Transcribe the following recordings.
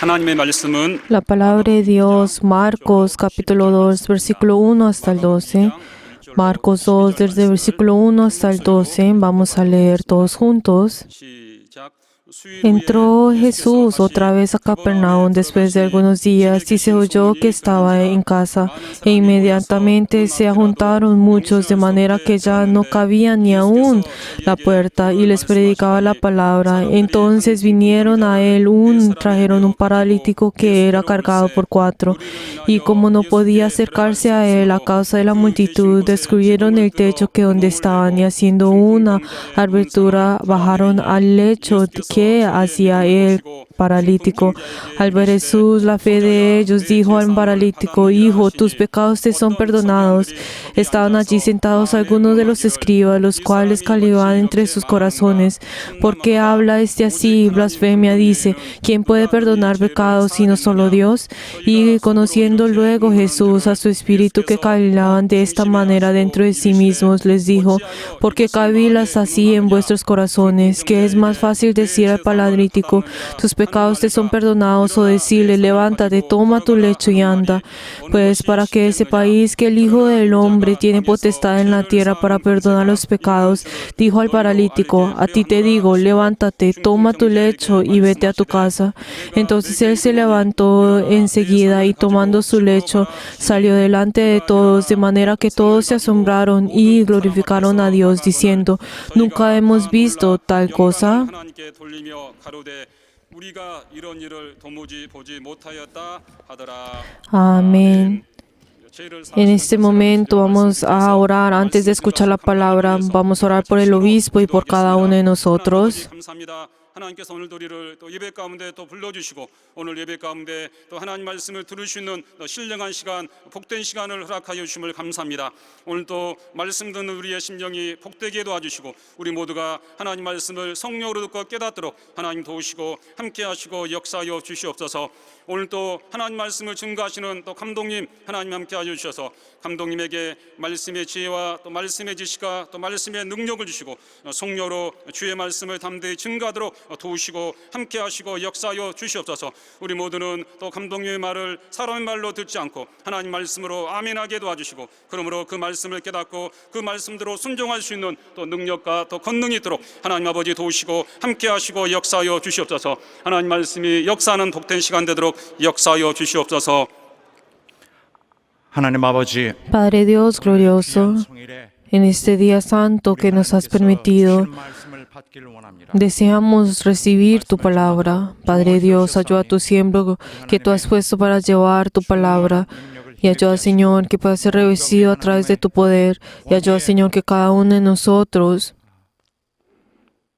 하나님의 말씀은 La palabra de Dios, Marcos capítulo 2, versículo 1 hasta el 12. Marcos 2, desde el versículo 1 hasta el 12. Vamos a leer todos juntos. 시작. Entró Jesús otra vez a Capernaum después de algunos días y se oyó que estaba en casa. E inmediatamente se juntaron muchos de manera que ya no cabía ni aún la puerta y les predicaba la palabra. Entonces vinieron a él trajeron un paralítico que era cargado por 4 y como no podía acercarse a él a causa de la multitud, descubrieron el techo que donde estaban y haciendo una abertura bajaron al lecho que hacía el paralítico. Al ver Jesús la fe de ellos, dijo al paralítico: Hijo, tus pecados te son perdonados. Estaban allí sentados algunos de los escribas, los cuales calibraban entre sus corazones: ¿por qué habla este así? Blasfemia dice: ¿quién puede perdonar pecados sino solo Dios? Y conociendo luego Jesús a su espíritu que cavilaban de esta manera dentro de sí mismos, les dijo: ¿por qué cavilas así en vuestros corazones? ¿Qué es más fácil decir al paralítico: tus pecados te son perdonados, o decirle: levántate, toma tu lecho y anda? Pues para que sepáis que el Hijo del Hombre tiene potestad en la tierra para perdonar los pecados, dijo al paralítico: a ti te digo, levántate, toma tu lecho y vete a tu casa. Entonces él se levantó enseguida y tomando su lecho salió delante de todos, de manera que todos se asombraron y glorificaron a Dios, diciendo: nunca hemos visto tal cosa. 하나님께 돌리며 가로되 우리가 이런 일을 도무지 보지 못하였다 하더라. Amén. En este momento vamos a orar. Antes de escuchar la palabra, vamos a orar por el obispo y por cada uno de nosotros. 감사합니다. 하나님께서 오늘도 우리를 또 예배 가운데 또 불러주시고 오늘 예배 가운데 또 하나님 말씀을 들을 수 있는 또 신령한 시간, 복된 시간을 허락하여 주심을 감사합니다. 오늘 또 말씀 듣는 우리의 심령이 복되게 도와주시고 우리 모두가 하나님 말씀을 성령으로 듣고 깨닫도록 하나님 도우시고 함께하시고 역사하여 주시옵소서. 오늘 또 하나님 말씀을 증거하시는 또 감독님 하나님 함께하여 주셔서 감독님에게 말씀의 지혜와 또 말씀의 지식과 또 말씀의 능력을 주시고 성령으로 주의 말씀을 담대히 증거하도록 도우시고 함께하시고 역사하여 주시옵소서. 우리 모두는 또 감독님의 말을 사람의 말로 듣지 않고 하나님 말씀으로 아멘하게 도와주시고 그러므로 그 말씀을 깨닫고 그 말씀대로 순종할 수 있는 또 능력과 또 권능이 있도록 하나님 아버지 도우시고 함께하시고 역사하여 주시옵소서. 하나님 말씀이 역사하는 복된 시간 되도록 역사하여 주시옵소서. 하나님 아버지, Padre Dios glorioso, en este día santo que nos has permitido, 말씀을 받기를 원합니다. deseamos recibir tu palabra. Padre Dios, ayuda a tu siervo que tú has puesto para llevar tu palabra. Y ayuda, Señor, que pueda ser revestido a través de tu poder. Y ayuda, Señor, que cada uno de nosotros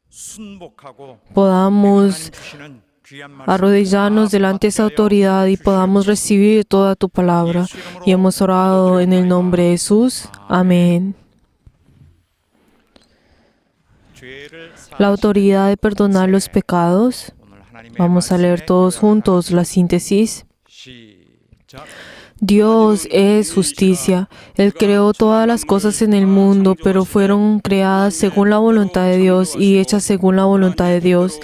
순복하고 podamos 주시는 귀한 말씀 arrodillarnos delante de esa autoridad y podamos recibir toda tu palabra. Y hemos orado en el nombre de Jesús. Amén. 죄를 La autoridad de perdonar los pecados. 오늘 하나님의 Vamos a leer todos juntos la síntesis. 시작. Dios es justicia. Él creó todas las cosas en el mundo, pero fueron creadas según la voluntad de Dios y hechas según la voluntad de Dios.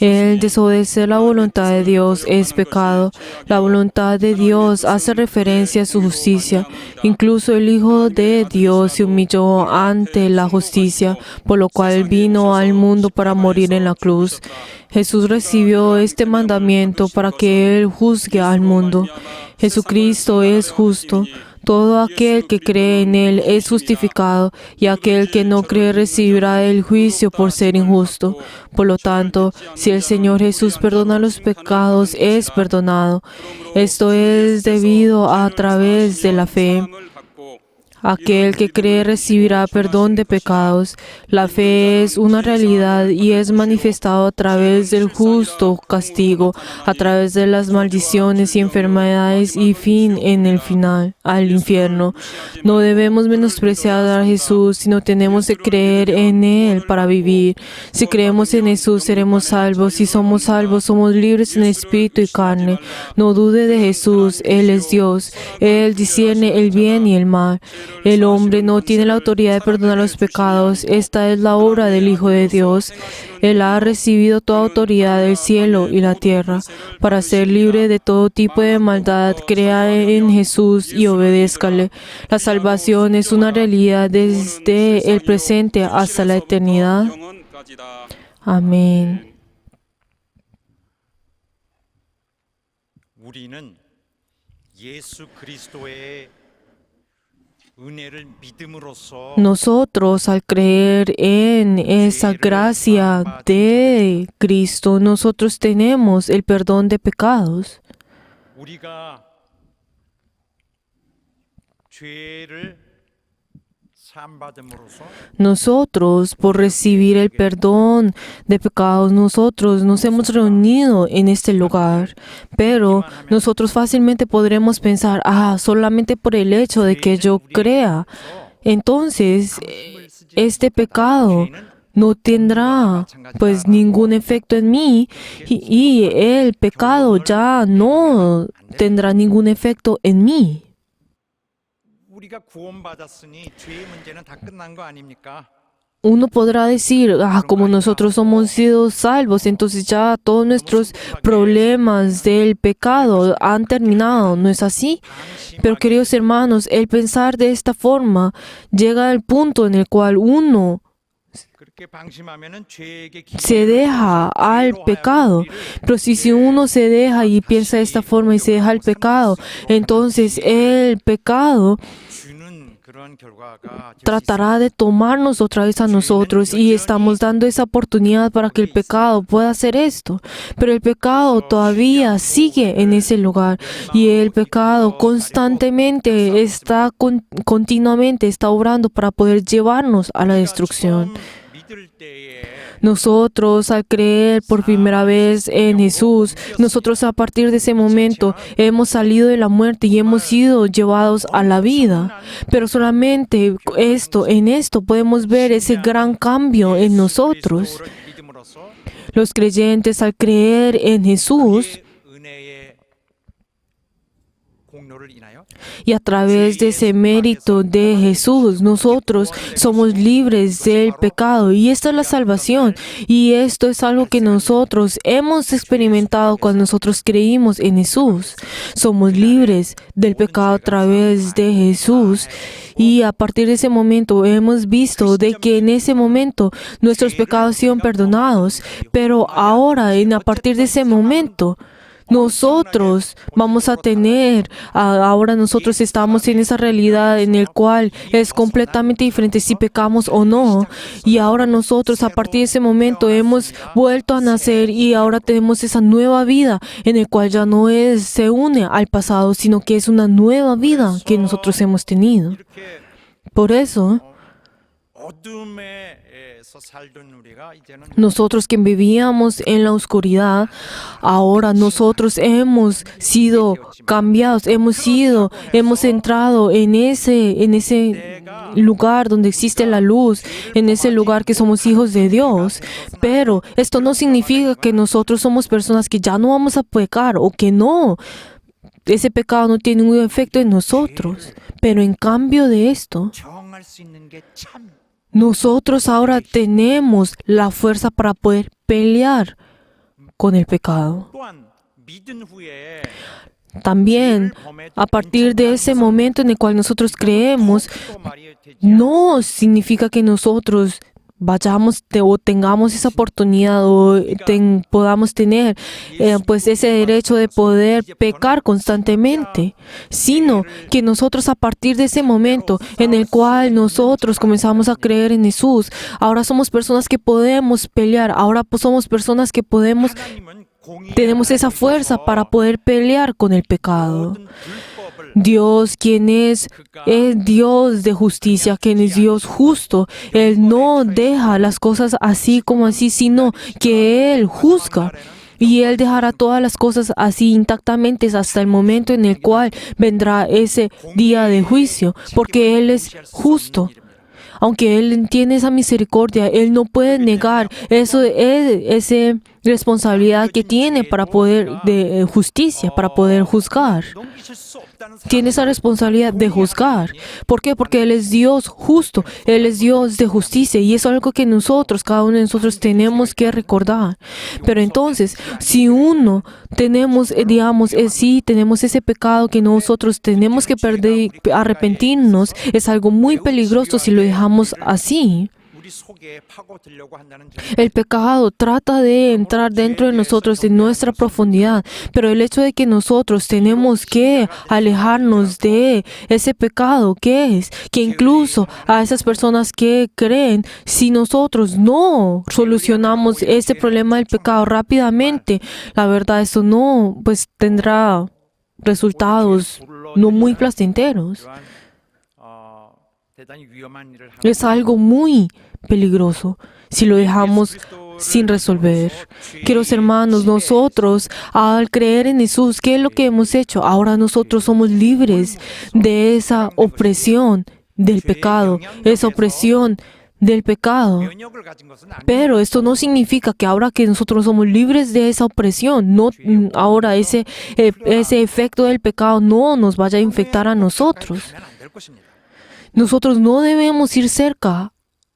El desobedecer la voluntad de Dios es pecado. La voluntad de Dios hace referencia a su justicia. Incluso el Hijo de Dios se humilló ante la justicia, por lo cual vino al mundo para morir en la cruz. Jesús recibió este mandamiento para que Él juzgue al mundo. Jesucristo es justo. Todo aquel que cree en Él es justificado, y aquel que no cree recibirá el juicio por ser injusto. Por lo tanto, si el Señor Jesús perdona los pecados, es perdonado. Esto es debido a través de la fe. Aquel que cree recibirá perdón de pecados. La fe es una realidad y es manifestado a través del justo castigo, a través de las maldiciones y enfermedades y fin en el final, al infierno. No debemos menospreciar a Jesús, sino tenemos que creer en Él para vivir. Si creemos en Jesús, seremos salvos. Si somos salvos, somos libres en espíritu y carne. No dude de Jesús, Él es Dios. Él discierne el bien y el mal. El hombre no tiene la autoridad de perdonar los pecados. Esta es la obra del Hijo de Dios. Él ha recibido toda autoridad del cielo y la tierra. Para ser libre de todo tipo de maldad, crea en Jesús y obedézcale. La salvación es una realidad desde el presente hasta la eternidad. Amén. 우리는 예수 그리스도의 은혜를 믿음으로써 Nosotros, al creer en esa gracia de Cristo, nosotros tenemos el perdón de pecados. 우리가 죄를 사함받음으로써 Nosotros, por recibir el perdón de pecados, nosotros nos hemos reunido en este lugar. Pero nosotros fácilmente podremos pensar, solamente por el hecho de que yo crea, entonces este pecado no tendrá pues ningún efecto en mí y el pecado ya no tendrá ningún efecto en mí. 우리가 구원받았으니 죄의 문제는 다 끝난 거 아닙니까? Uno podrá decir, como nosotros hemos sido salvos, entonces ya todos nuestros problemas del pecado han terminado. ¿No es así? Pero queridos hermanos, el pensar de esta forma llega al punto en el cual uno 그렇게 방심하면은 죄에게 se deja al pecado. Pero si uno se deja y piensa de esta forma y se deja al pecado, entonces el pecado 주는 그런 결과가 tratará de tomarnos otra vez a nosotros y estamos dando esa oportunidad para que el pecado pueda hacer esto. Pero el pecado todavía sigue en ese lugar y el pecado constantemente está, continuamente está obrando para poder llevarnos a la destrucción. 믿을 때에 Nosotros, al creer por primera vez en Jesús, nosotros a partir de ese momento hemos salido de la muerte y hemos sido llevados a la vida. Pero solamente en esto podemos ver ese gran cambio en nosotros. 그리스도를 믿음으로써 Los creyentes, al creer en Jesús 은혜의 공로를 인하여 y a través de ese mérito de Jesús, nosotros somos libres del pecado. Y esta es la salvación. Y esto es algo que nosotros hemos experimentado cuando nosotros creímos en Jesús. Somos libres del pecado a través de Jesús. Y a partir de ese momento hemos visto de que en ese momento nuestros pecados fueron perdonados. Pero ahora, a partir de ese momento, nosotros vamos a tener, ahora nosotros estamos en esa realidad en el cual es completamente diferente si pecamos o no. Y ahora nosotros a partir de ese momento hemos vuelto a nacer y ahora tenemos esa nueva vida en el cual ya no se une al pasado, sino que es una nueva vida que nosotros hemos tenido. 이렇게 Por eso, 어둠에서 살던 우리가 이제는 nosotros que vivíamos en la oscuridad, ahora nosotros hemos sido cambiados, hemos entrado en ese lugar donde existe la luz, en ese lugar que somos hijos de Dios. Pero esto no significa que nosotros somos personas que ya no vamos a pecar o que no. Ese pecado no tiene ningún efecto en nosotros. Pero en cambio de esto, 정할 수 있는 게 참 nosotros ahora tenemos la fuerza para poder pelear con el pecado. 또한 믿은 후에 También, a partir de ese momento en el cual nosotros creemos, 또 말이 되지 no significa que nosotros vayamos o tengamos esa oportunidad o podamos tener pues ese derecho de poder pecar constantemente, sino que nosotros a partir de ese momento en el cual nosotros comenzamos a creer en Jesús, ahora somos personas que podemos pelear, ahora pues somos personas que 하나님은 공의의 tenemos esa fuerza para poder pelear con el pecado. 모든 불법을 Dios, quien es Dios de justicia, quien es Dios justo, Él no deja las cosas así como así, sino que Él juzga. Y Él dejará todas las cosas así intactamente hasta el momento en el cual vendrá ese día de juicio, porque Él es justo. Aunque Él tiene esa misericordia, Él no puede negar ese responsabilidad que tiene para poder, de justicia, para poder juzgar. 넘기실 수 없다는 Tiene esa responsabilidad de juzgar. ¿Por qué? Porque Él es Dios justo, Él es Dios de justicia y es algo que nosotros, cada uno de nosotros tenemos que recordar. Pero entonces, si uno tenemos, digamos, si tenemos ese pecado que nosotros tenemos que arrepentirnos, es algo muy peligroso si lo dejamos así. 우리 속에 파고들려고 한다는 점. El pecado trata de entrar dentro de nosotros, de nuestra profundidad, pero el hecho de que nosotros tenemos que alejarnos de ese pecado, ¿qué es? Que incluso a esas personas que creen, si nosotros no solucionamos ese problema del pecado rápidamente, la verdad, eso no, pues tendrá resultados no muy placenteros. 이러한, 대단히 위험한 일을 하고 Es algo muy peligroso si lo dejamos sin resolver. Queridos hermanos, nosotros al creer en Jesús, ¿qué es lo que hemos hecho? Ahora nosotros somos libres de esa opresión del pecado, esa opresión del pecado. 면역을 가진 것은 아닙니다. Pero esto no significa que ahora que nosotros somos libres de esa opresión, no, ahora ese efecto del pecado no nos vaya a infectar a nosotros. 가면 안될 것입니다. Nosotros no debemos ir cerca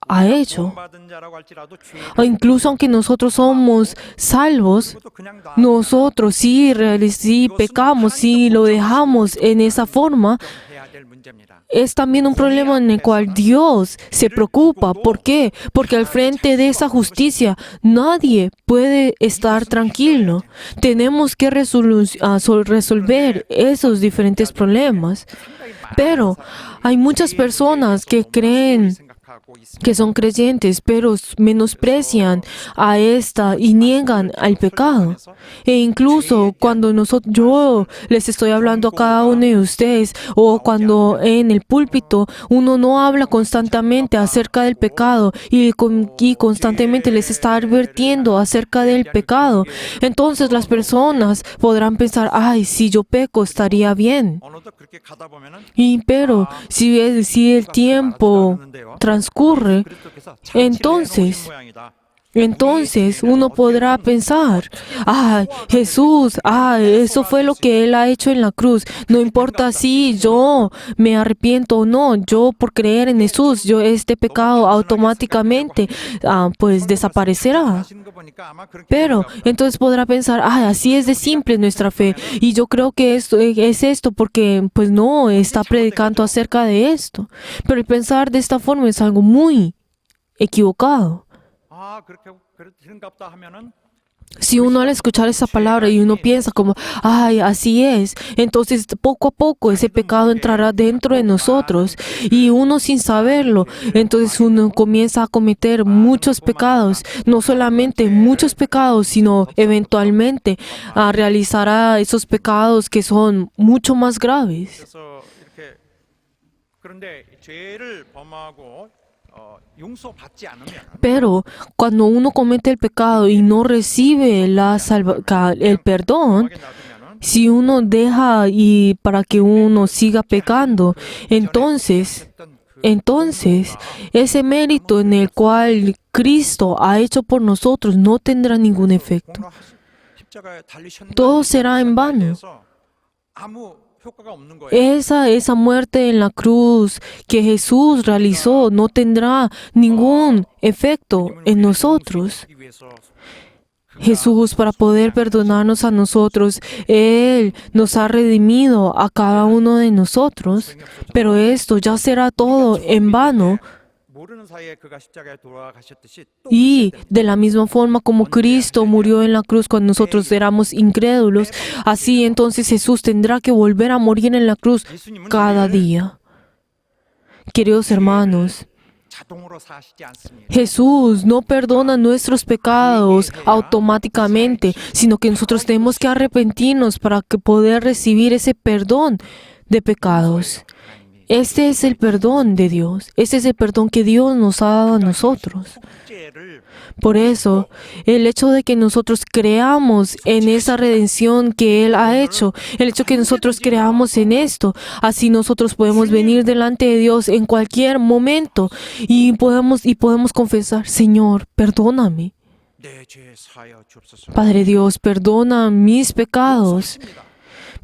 a ello. 구원받은 자라고 할지라도 죄를 O incluso aunque nosotros somos salvos, 그것도 그냥 다 nosotros si pecamos, si lo dejamos en esa forma, 해야 될 문제입니다. es también un problema en el cual Dios se preocupa. ¿Por qué? Porque al frente de esa justicia nadie puede estar tranquilo. Tenemos que resolver esos diferentes problemas. Pero hay muchas personas que creen 생각하고 있습니다. que son creyentes, pero menosprecian a esta y niegan al pecado. E incluso cuando yo les estoy hablando a cada uno de ustedes, o cuando en el púlpito uno no habla constantemente acerca del pecado y constantemente les está advirtiendo acerca del pecado, entonces las personas podrán pensar, ay, si yo peco estaría bien. 어느덧 그렇게 가다 보면은 Pero si el tiempo transcurre, entonces uno podrá pensar, Jesús, eso fue lo que Él ha hecho en la cruz. No importa si yo me arrepiento o no, yo por creer en Jesús, este pecado automáticamente pues desaparecerá. Pero entonces podrá pensar, así es de simple nuestra fe. Y yo creo que esto es esto porque pues no está predicando acerca de esto. Pero el pensar de esta forma es algo muy equivocado. 그런갑다 하면은 Si uno al escuchar esa palabra y uno piensa como, así es, entonces poco a poco ese pecado entrará dentro de nosotros y uno sin saberlo, entonces uno comienza a cometer muchos pecados, no solamente muchos pecados, sino eventualmente realizará esos pecados que son mucho más graves. 그래서 이렇게 그런데 죄를 범하고 용서받지 않으면 Pero cuando uno comete el pecado y no recibe el perdón, 놔두면은 si uno deja y para que uno siga pecando, entonces ese mérito en el cual Cristo ha hecho por nosotros no tendrá ningún efecto. 십자가에 달리셨는데 Todo será en vano. 아무 효과가 없는 거예요. Esa muerte en la cruz que Jesús realizó no tendrá ningún efecto en nosotros. Jesús, para poder perdonarnos a nosotros, Él nos ha redimido a cada uno de nosotros, pero esto ya será todo en vano. 모르는 사이에 그가 십자가에 돌아가셨듯이 또 Y de la misma forma como Cristo murió en la cruz cuando nosotros éramos incrédulos, así entonces Jesús tendrá que volver a morir en la cruz cada día. Queridos hermanos, 자동으로 사시지 않습니다. Jesús no perdona nuestros pecados automáticamente, sino que nosotros tenemos que arrepentirnos para que poder recibir ese perdón de pecados. Este es el perdón de Dios. Este es el perdón que Dios nos ha dado a nosotros. 속죄를 Por eso, el hecho de que nosotros creamos en esa redención que Él ha hecho, el hecho que nosotros creamos en esto, así nosotros podemos venir delante de Dios en cualquier momento y podemos confesar, Señor, perdóname. 내 죄 사하여 주옵소서. Padre Dios, perdona mis pecados.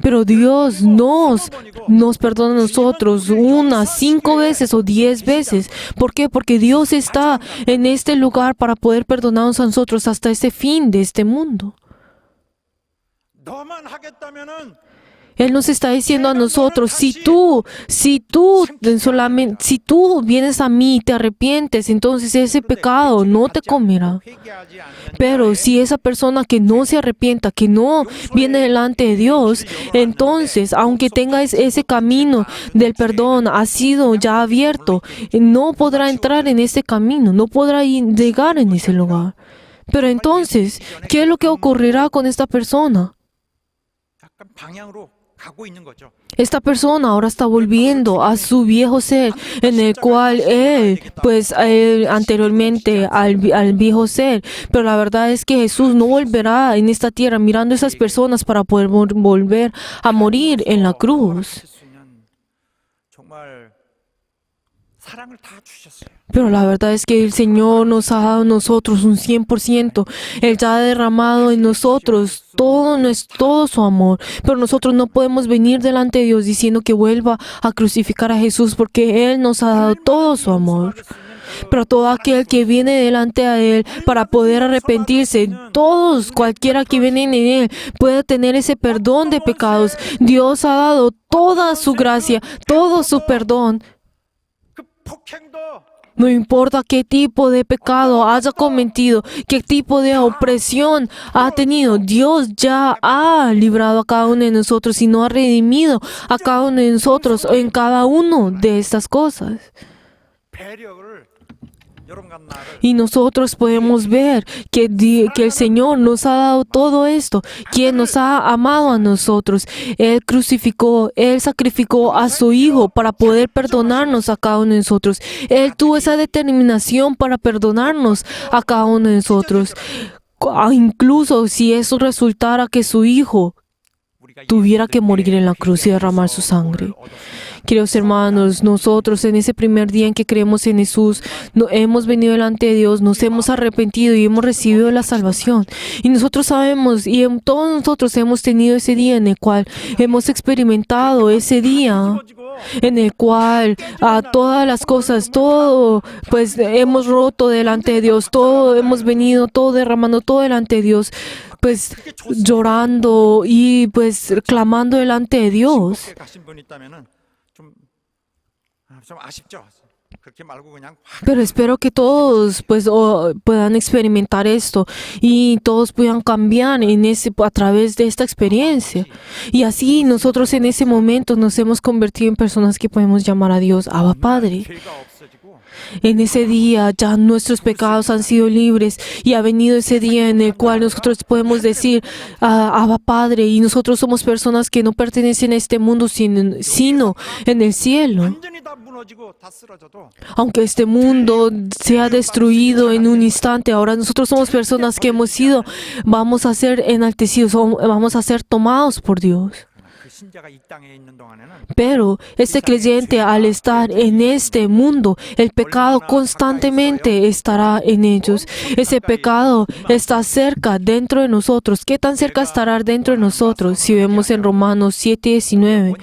Pero Dios nos perdona a nosotros 1, 5 veces o 10 veces. ¿Por qué? Porque Dios está en este lugar para poder perdonarnos a nosotros hasta este fin de este mundo. 너만 하겠다면은 Él nos está diciendo a nosotros, si tú vienes a mí y te arrepientes, entonces ese pecado no te comerá. 회개하지 않는 Pero si esa persona que no se arrepienta, que no viene delante de Dios, entonces, aunque tenga ese camino del perdón ha sido ya abierto, no podrá entrar en ese camino, no podrá llegar en ese lugar. Pero entonces, ¿qué es lo que ocurrirá con esta persona? 약간 방향으로 가고 있는 거죠. Esta persona ahora está volviendo a su viejo ser, en el cual él anteriormente al viejo ser. Pero la verdad es que Jesús no volverá en esta tierra mirando a esas personas para poder volver a morir en la cruz. 하실 수 있는 정말 사랑을 다 주셨어요. Pero la verdad es que el Señor nos ha dado a nosotros un 100%. Él ya ha derramado en nosotros todo su amor. Pero nosotros no podemos venir delante de Dios diciendo que vuelva a crucificar a Jesús porque Él nos ha dado todo su amor. Pero todo aquel que viene delante a Él para poder arrepentirse, cualquiera que viene en Él, puede tener ese perdón de pecados. Dios ha dado toda su gracia, todo su perdón. 그 폭행도 No importa qué tipo de pecado haya cometido, qué tipo de opresión ha tenido, Dios ya ha librado a cada uno de nosotros y no ha redimido a cada uno de nosotros en cada uno de estas cosas. 배려를 여러분과 나를 Y nosotros podemos ver que el Señor nos ha dado todo esto, quien nos ha amado a nosotros. Él sacrificó a su Hijo para poder perdonarnos a cada uno de nosotros. Él tuvo esa determinación para perdonarnos a cada uno de nosotros. Incluso si eso resultara que su Hijo 우리가 tuviera que morir en la cruz y derramar su sangre. Queridos hermanos, nosotros en ese primer día en que creemos en Jesús, hemos venido delante de Dios, nos hemos arrepentido y hemos recibido la salvación. Y nosotros sabemos, y todos nosotros hemos tenido ese día en el cual hemos experimentado ese día en el cual todas las cosas, todo, pues hemos roto delante de Dios, todo hemos venido, todo derramando todo delante de Dios, pues llorando y pues clamando delante de Dios. 그렇게 가신 분 있다면은 좀 아쉽죠. 그렇게 말고 그냥 확 Pero espero que todos pues puedan experimentar esto y todos puedan cambiar a través de esta experiencia. Y así nosotros en ese momento nos hemos convertido en personas que podemos llamar a Dios Abba Padre. 죄가 없어지고 En ese día ya nuestros pecados han sido libres y ha venido ese día en el cual nosotros podemos decir Abba Padre, y nosotros somos personas que no pertenecen a este mundo sino en el cielo. 완전히 다 무너지고 다 쓰러져도 Aunque este mundo sea destruido en un instante, ahora nosotros somos personas que vamos a ser enaltecidos, vamos a ser tomados por Dios. 그 신자가 이 땅에 있는 동안에는 Pero este creyente, al estar en este mundo, el pecado constantemente estará en ellos. Ese pecado está cerca dentro de nosotros. ¿Qué tan cerca estará dentro de nosotros? Si vemos en Romanos 7:19,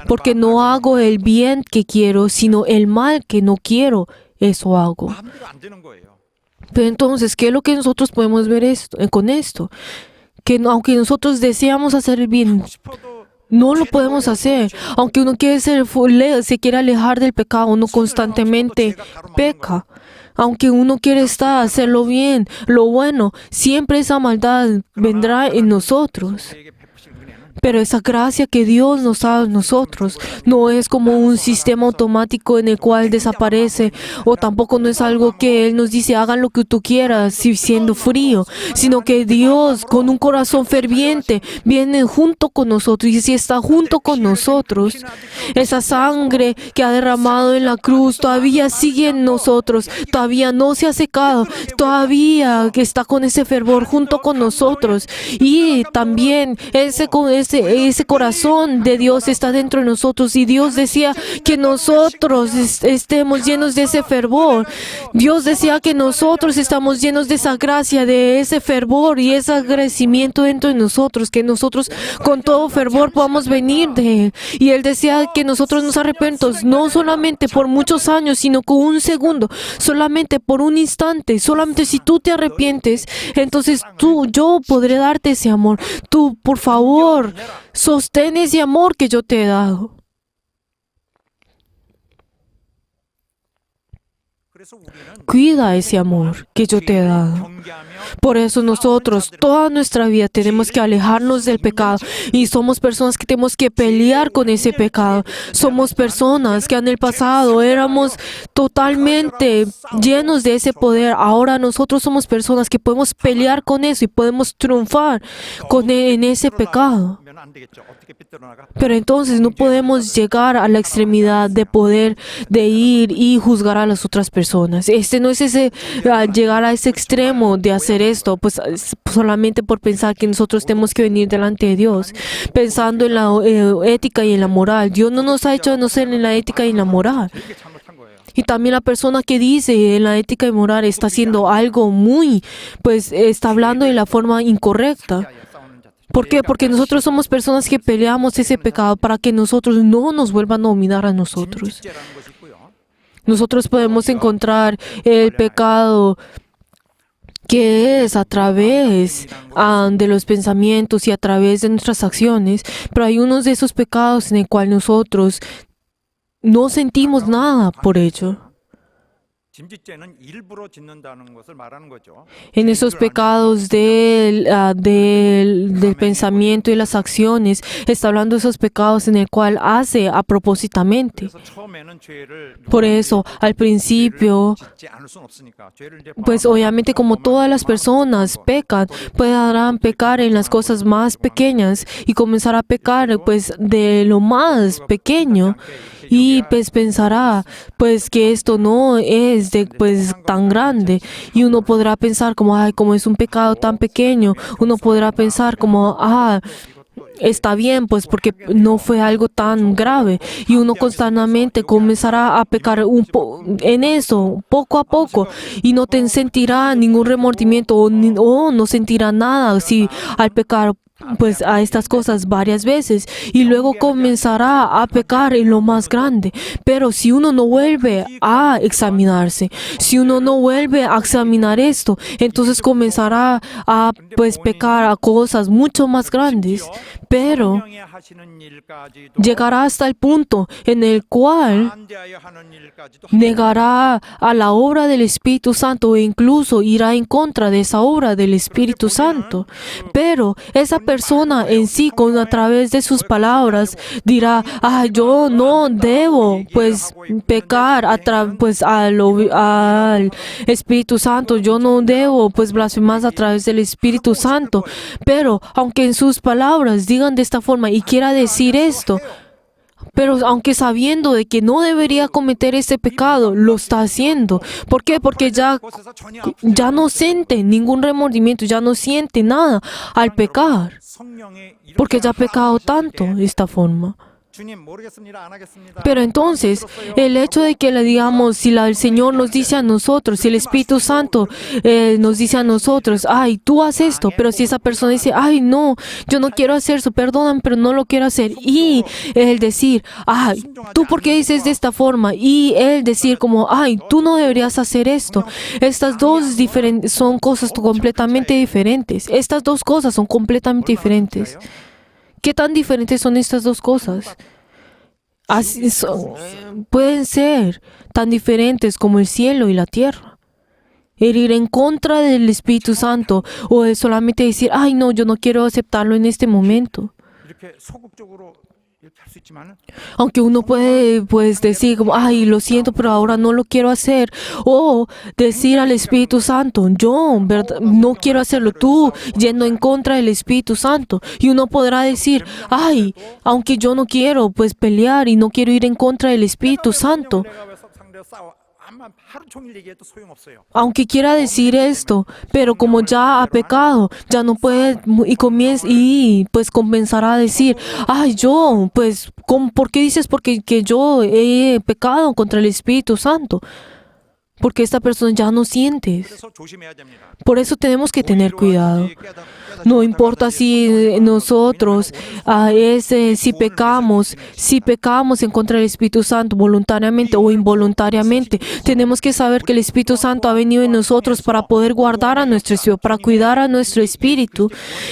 porque no hago el bien que quiero, sino el mal que no quiero, eso hago. 마음대로 안 되는 거예요. Pero entonces, ¿qué es lo que nosotros podemos ver con esto? Que aunque nosotros deseamos hacer el bien, 싶어도 no lo podemos hacer. Aunque uno se quiere alejar del pecado, uno constantemente peca. Aunque uno quiere hacerlo bien, lo bueno, siempre esa maldad vendrá en nosotros. 저에게 베푸신 은혜는 Pero esa gracia que Dios nos da a nosotros no es como un sistema automático en el cual desaparece, o tampoco no es algo que Él nos dice hagan lo que tú quieras siendo frío, sino que Dios con un corazón ferviente viene junto con nosotros, y si está junto con nosotros, esa sangre que ha derramado en la cruz todavía sigue en nosotros, todavía no se ha secado, todavía que está con ese fervor junto con nosotros, y también ese ese corazón de Dios está dentro de nosotros y Dios decía que nosotros estemos llenos de ese fervor. Dios decía que nosotros estamos llenos de esa gracia, de ese fervor y ese agradecimiento dentro de nosotros, que nosotros con todo fervor podamos venir de Él. Y Él decía que nosotros nos arrepentamos, no solamente por muchos años, sino con un segundo, solamente por un instante, solamente si tú te arrepientes, entonces yo podré darte ese amor. Tú, por favor, sostén ese amor que yo te he dado. Cuida ese amor que yo te he dado. Por eso nosotros, toda nuestra vida, tenemos que alejarnos del pecado. Y somos personas que tenemos que pelear con ese pecado. Somos personas que en el pasado éramos totalmente llenos de ese poder. Ahora nosotros somos personas que podemos pelear con eso y podemos triunfar en ese pecado. Pero entonces no podemos llegar a la extremidad de poder de ir y juzgar a las otras personas. No es llegar a ese extremo de hacer esto, pues solamente por pensar que nosotros tenemos que venir delante de Dios, pensando en la ética y en la moral. Dios no nos ha hecho no ser en la ética y en la moral. Y también la persona que dice en la ética y moral está haciendo algo está hablando de la forma incorrecta. ¿Por qué? Porque nosotros somos personas que peleamos ese pecado para que nosotros no nos vuelvan a dominar a nosotros. Nosotros podemos encontrar el pecado que es a través de los pensamientos y a través de nuestras acciones, pero hay unos de esos pecados en el cual nosotros no sentimos nada por ello. En esos pecados del pensamiento y las acciones, está hablando de esos pecados en el cual hace a propósitamente. Por eso, al principio, pues obviamente como todas las personas pecan, podrán pecar en las cosas más pequeñas y comenzar a pecar pues de lo más pequeño. Y pues pensará pues que esto no es tan grande, y uno podrá pensar como como es un pecado tan pequeño, uno podrá pensar como está bien, pues porque no fue algo tan grave, y uno constantemente comenzará a pecar en eso, poco a poco, y no te sentirá ningún remordimiento o no sentirá nada si al pecar pues a estas cosas varias veces, y luego comenzará a pecar en lo más grande. Pero si uno no vuelve a examinarse, si uno no vuelve a examinar esto, entonces comenzará a pues pecar a cosas mucho más grandes. Pero llegará hasta el punto en el cual negará a la obra del Espíritu Santo e incluso irá en contra de esa obra del Espíritu Santo. Pero esa persona en sí, a través de sus palabras, dirá, yo no debo pues pecar al Espíritu Santo, yo no debo pues blasfemar a través del Espíritu Santo. Pero aunque en sus palabras digan de esta forma y quiera decir esto, pero aunque sabiendo de que no debería cometer ese pecado, lo está haciendo. ¿Por qué? Porque ya no siente ningún remordimiento, ya no siente nada al pecar, porque ya ha pecado tanto de esta forma. Pero entonces, el hecho de que le digamos, si el Señor nos dice a nosotros, si el Espíritu Santo nos dice a nosotros, tú haz esto, pero si esa persona dice, no, yo no quiero hacer eso, perdóname, pero no lo quiero hacer, y él decir, ¿tú por qué dices de esta forma? Y él decir como, tú no deberías hacer esto. Estas dos son cosas completamente diferentes. Estas dos cosas son completamente diferentes. ¿Qué tan diferentes son estas dos cosas? Pueden ser tan diferentes como el cielo y la tierra. El ir en contra del Espíritu Santo o el solamente decir, no, yo no quiero aceptarlo en este momento. Aunque uno puede pues decir como, lo siento, pero ahora no lo quiero hacer. O decir al Espíritu Santo, yo no quiero hacerlo, tú yendo en contra del Espíritu Santo. Y uno podrá decir, aunque yo no quiero pues pelear y no quiero ir en contra del Espíritu Santo. 하루 종일 얘기해도 소용없어요. Aunque quiera decir esto, pero como ya ha pecado, ya no puede y comienza y pues comenzará a decir, ay, yo, pues, ¿por qué dices? Porque que yo he pecado contra el Espíritu Santo. Porque esta persona ya no siente. 그래서 조심해야 됩니다. Por eso tenemos que tener cuidado. No importa si nosotros si pecamos en contra del Espíritu Santo voluntariamente o involuntariamente, tenemos que saber que el Espíritu Santo ha venido en nosotros para poder guardar a nuestro espíritu, para cuidar a nuestro espíritu,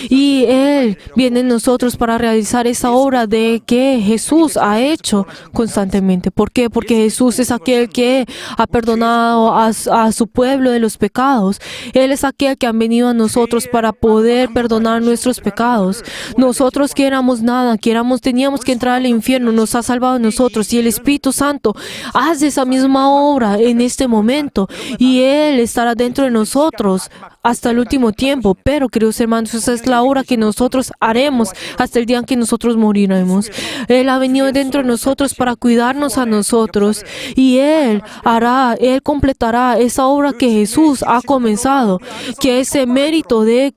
y Él viene en nosotros para realizar esa obra de que Jesús ha hecho constantemente. ¿Por qué? Porque Jesús es aquel que ha perdonado a su pueblo de los pecados. Él es aquel que ha venido a nosotros para poder perdonar nuestros pecados. Nosotros que éramos nada, teníamos que entrar al infierno, nos ha salvado a nosotros, y el Espíritu Santo hace esa misma obra en este momento, y Él estará dentro de nosotros hasta el último tiempo. Pero, queridos hermanos, esa es la obra que nosotros haremos hasta el día en que nosotros moriremos. Él ha venido dentro de nosotros para cuidarnos a nosotros, y Él completará esa obra que Jesús ha comenzado, que ese mérito de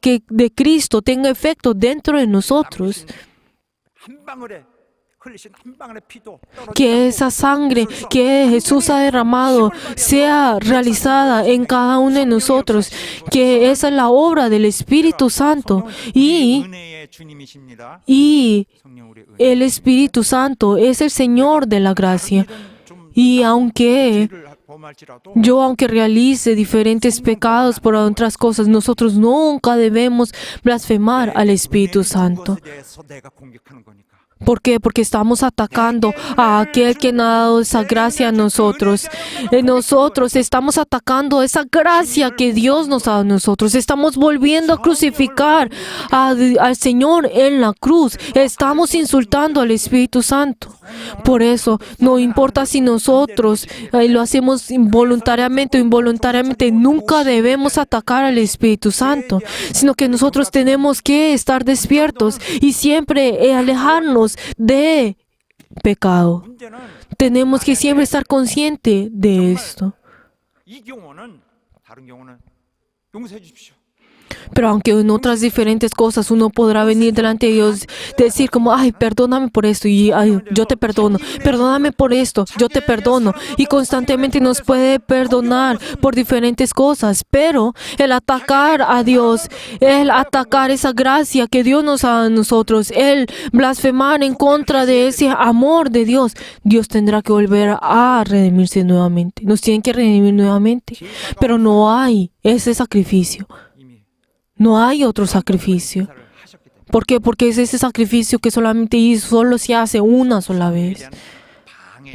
Cristo tenga efecto dentro de nosotros, 한 방울에 흘리신 한 방울의 피도 que esa sangre que Jesús ha derramado sea realizada en cada uno de nosotros, que esa es la obra del Espíritu Santo, y 은혜의 주님이십니다. 성령 우리 은혜. el Espíritu Santo es el Señor de la gracia. Y aunque aunque realice diferentes pecados por otras cosas, nosotros nunca debemos blasfemar al Espíritu Santo. ¿Por qué? Porque estamos atacando a aquel que ha dado esa gracia a nosotros. Nosotros estamos atacando esa gracia que Dios nos ha dado a nosotros. Estamos volviendo a crucificar al Señor en la cruz. Estamos insultando al Espíritu Santo. Por eso, no importa si nosotros lo hacemos voluntariamente o involuntariamente, nunca debemos atacar al Espíritu Santo, sino que nosotros tenemos que estar despiertos y siempre alejarnos de pecado. Tenemos que siempre estar conscientes de esto. 이 경우는 다른 경우는 용서해 주십시오. Pero aunque en otras diferentes cosas uno podrá venir delante de Dios, decir como, ay, perdóname por esto, y ay, yo te perdono, perdóname por esto, yo te perdono, y constantemente nos puede perdonar por diferentes cosas, pero el atacar a Dios, el atacar esa gracia que Dios nos da a nosotros, el blasfemar en contra de ese amor de Dios, Dios tendrá que volver a redimirse nuevamente, nos tienen que redimir nuevamente, pero no hay ese sacrificio. No hay otro sacrificio. ¿Por qué? Porque es ese sacrificio que solo se hace una sola vez.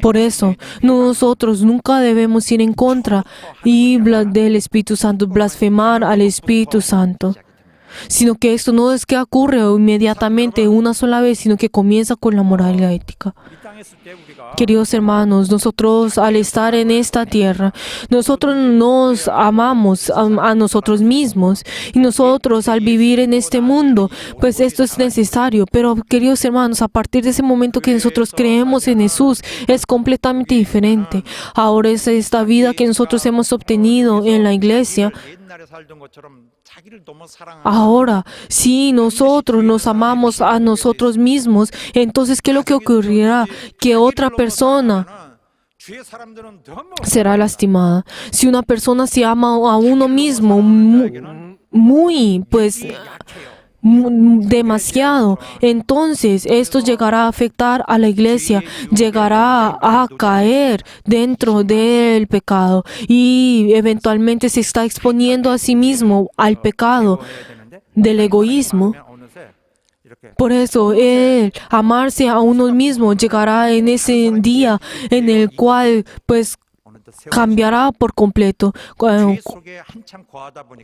Por eso, nosotros nunca debemos ir en contra del Espíritu Santo, blasfemar al Espíritu Santo. Sino que esto no es que ocurre inmediatamente una sola vez, sino que comienza con la moral y la ética. Queridos hermanos, nosotros al estar en esta tierra, nosotros nos amamos a nosotros mismos, y nosotros al vivir en este mundo, pues esto es necesario. Pero queridos hermanos, a partir de ese momento que nosotros creemos en Jesús, es completamente diferente. Ahora es esta vida que nosotros hemos obtenido en la iglesia. Ahora, si nosotros nos amamos a nosotros mismos, entonces, ¿qué es lo que ocurrirá? Que otra persona será lastimada. Si una persona se ama a uno mismo demasiado, entonces esto llegará a afectar a la iglesia, llegará a caer dentro del pecado y eventualmente se está exponiendo a sí mismo al pecado del egoísmo. Por eso, el amarse a uno mismo llegará en ese día en el cual, pues, cambiará por completo.